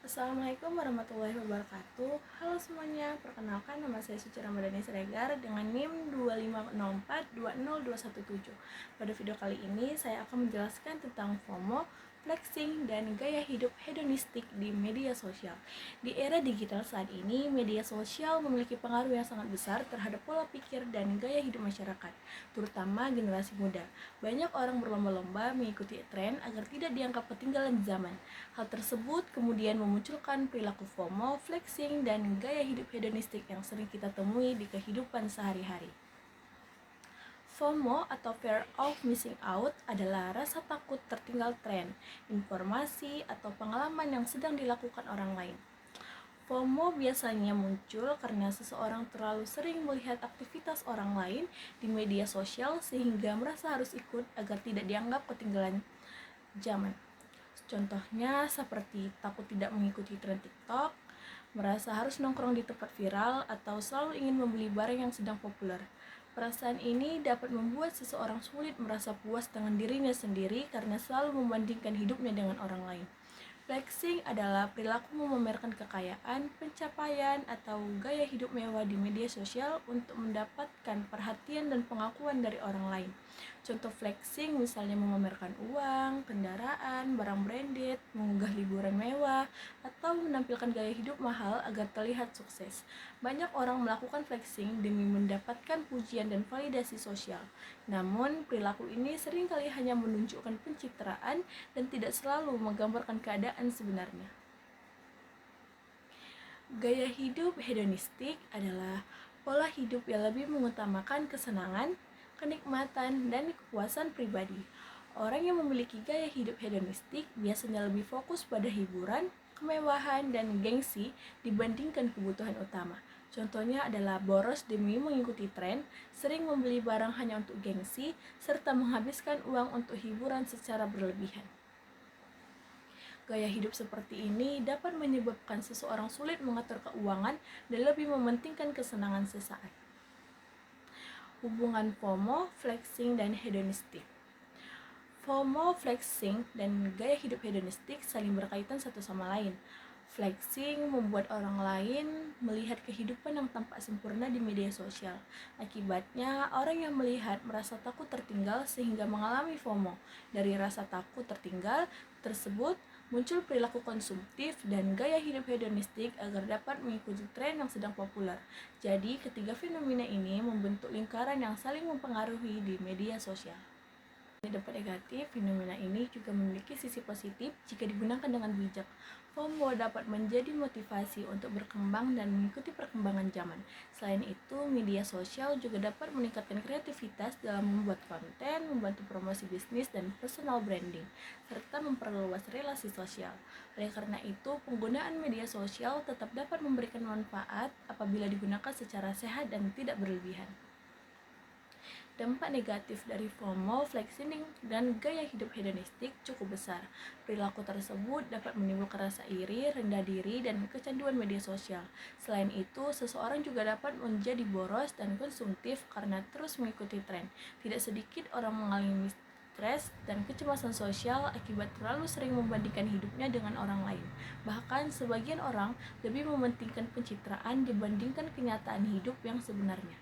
Assalamualaikum warahmatullahi wabarakatuh. Halo semuanya, perkenalkan nama saya Suci Ramadhani Siregar dengan NIM 2504202117. Pada video kali ini saya akan menjelaskan tentang FOMO, flexing, dan gaya hidup hedonistik di media sosial. Di era digital saat ini, media sosial memiliki pengaruh yang sangat besar terhadap pola pikir dan gaya hidup masyarakat, terutama generasi muda. Banyak orang berlomba-lomba mengikuti tren agar tidak dianggap ketinggalan zaman. Hal tersebut kemudian memunculkan perilaku FOMO, flexing, dan gaya hidup hedonistik yang sering kita temui di kehidupan sehari-hari. FOMO atau Fear of Missing Out adalah rasa takut tertinggal tren, informasi, atau pengalaman yang sedang dilakukan orang lain. FOMO biasanya muncul karena seseorang terlalu sering melihat aktivitas orang lain di media sosial sehingga merasa harus ikut agar tidak dianggap ketinggalan zaman. Contohnya seperti takut tidak mengikuti tren TikTok, merasa harus nongkrong di tempat viral, atau selalu ingin membeli barang yang sedang populer. Perasaan ini dapat membuat seseorang sulit merasa puas dengan dirinya sendiri karena selalu membandingkan hidupnya dengan orang lain. Flexing adalah perilaku memamerkan kekayaan, pencapaian, atau gaya hidup mewah di media sosial untuk mendapatkan perhatian dan pengakuan dari orang lain. Contoh flexing misalnya memamerkan uang, kendaraan, barang branded, mengunggah liburan mewah, atau menampilkan gaya hidup mahal agar terlihat sukses. Banyak orang melakukan flexing demi mendapatkan pujian dan validasi sosial. Namun, perilaku ini seringkali hanya menunjukkan pencitraan dan tidak selalu menggambarkan keadaan sebenarnya. Gaya hidup hedonistik adalah pola hidup yang lebih mengutamakan kesenangan, kenikmatan, dan kepuasan pribadi. Orang yang memiliki gaya hidup hedonistik biasanya lebih fokus pada hiburan, kemewahan, dan gengsi dibandingkan kebutuhan utama. Contohnya adalah boros demi mengikuti tren, sering membeli barang hanya untuk gengsi, serta menghabiskan uang untuk hiburan secara berlebihan. Gaya hidup seperti ini dapat menyebabkan seseorang sulit mengatur keuangan dan lebih mementingkan kesenangan sesaat. Hubungan FOMO, flexing, dan hedonistik. FOMO, flexing, dan gaya hidup hedonistik saling berkaitan satu sama lain. Flexing membuat orang lain melihat kehidupan yang tampak sempurna di media sosial. Akibatnya, orang yang melihat merasa takut tertinggal sehingga mengalami FOMO. Dari rasa takut tertinggal tersebut, muncul perilaku konsumtif dan gaya hidup hedonistik agar dapat mengikuti tren yang sedang populer. Jadi, ketiga fenomena ini membentuk lingkaran yang saling mempengaruhi di media sosial. Dampak negatif, fenomena ini juga memiliki sisi positif jika digunakan dengan bijak. FOMO dapat menjadi motivasi untuk berkembang dan mengikuti perkembangan zaman. Selain itu, media sosial juga dapat meningkatkan kreativitas dalam membuat konten, membantu promosi bisnis dan personal branding, serta memperluas relasi sosial. Oleh karena itu, penggunaan media sosial tetap dapat memberikan manfaat apabila digunakan secara sehat dan tidak berlebihan. Dampak negatif dari FOMO, flexing, dan gaya hidup hedonistik cukup besar. Perilaku tersebut dapat menimbulkan rasa iri, rendah diri, dan kecanduan media sosial. Selain itu, seseorang juga dapat menjadi boros dan konsumtif karena terus mengikuti tren. Tidak sedikit orang mengalami stres dan kecemasan sosial akibat terlalu sering membandingkan hidupnya dengan orang lain. Bahkan, sebagian orang lebih mementingkan pencitraan dibandingkan kenyataan hidup yang sebenarnya.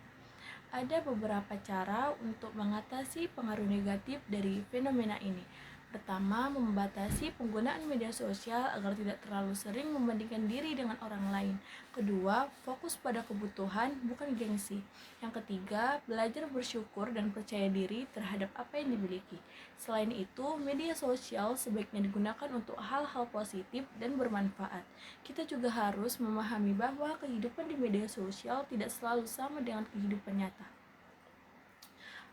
Ada beberapa cara untuk mengatasi pengaruh negatif dari fenomena ini. Pertama, membatasi penggunaan media sosial agar tidak terlalu sering membandingkan diri dengan orang lain. Kedua, fokus pada kebutuhan, bukan gengsi. Yang ketiga, belajar bersyukur dan percaya diri terhadap apa yang dimiliki. Selain itu, media sosial sebaiknya digunakan untuk hal-hal positif dan bermanfaat. Kita juga harus memahami bahwa kehidupan di media sosial tidak selalu sama dengan kehidupan nyata.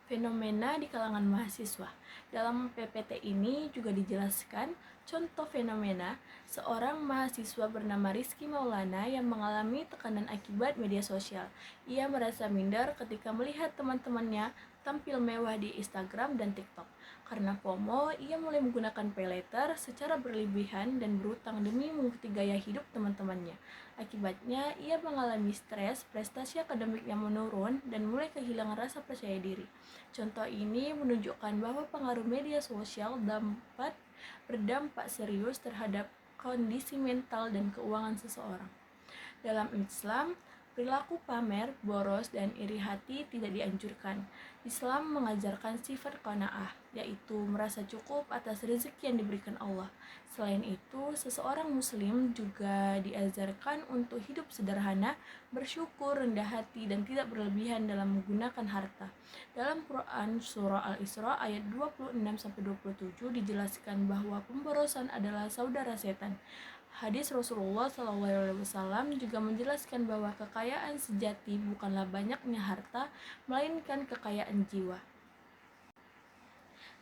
Fenomena di kalangan mahasiswa. Dalam PPT ini juga dijelaskan contoh fenomena seorang mahasiswa bernama Rizky Maulana yang mengalami tekanan akibat media sosial. Ia merasa minder ketika melihat teman-temannya tampil mewah di Instagram dan TikTok. Karena FOMO, ia mulai menggunakan paylater secara berlebihan dan berutang demi mengikuti gaya hidup teman-temannya. Akibatnya, ia mengalami stres, prestasi akademik yang menurun, dan mulai kehilangan rasa percaya diri. Contoh ini menunjukkan bahwa pengaruh media sosial dapat berdampak serius terhadap kondisi mental dan keuangan seseorang. Dalam Islam, perilaku pamer, boros, dan iri hati tidak dianjurkan. Islam mengajarkan sifat qanaah, yaitu merasa cukup atas rezeki yang diberikan Allah. Selain itu, seseorang muslim juga diajarkan untuk hidup sederhana, bersyukur, rendah hati, dan tidak berlebihan dalam menggunakan harta. Dalam Quran Surah Al-Isra ayat 26-27 dijelaskan bahwa pemborosan adalah saudara setan. Hadis Rasulullah SAW juga menjelaskan bahwa kekayaan sejati bukanlah banyaknya harta, melainkan kekayaan jiwa.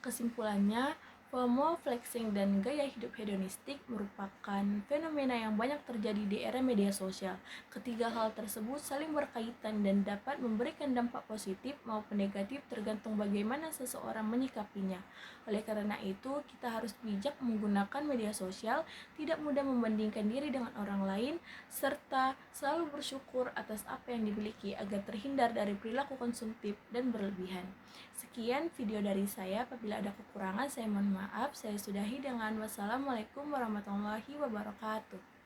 Kesimpulannya, FOMO, flexing, dan gaya hidup hedonistik merupakan fenomena yang banyak terjadi di era media sosial. Ketiga hal tersebut saling berkaitan dan dapat memberikan dampak positif maupun negatif tergantung bagaimana seseorang menyikapinya. Oleh karena itu, kita harus bijak menggunakan media sosial, tidak mudah membandingkan diri dengan orang lain, serta selalu bersyukur atas apa yang dimiliki agar terhindar dari perilaku konsumtif dan berlebihan. Sekian video dari saya. Apabila ada kekurangan, saya mohon maaf. Saya sudahi dengan wassalamualaikum warahmatullahi wabarakatuh.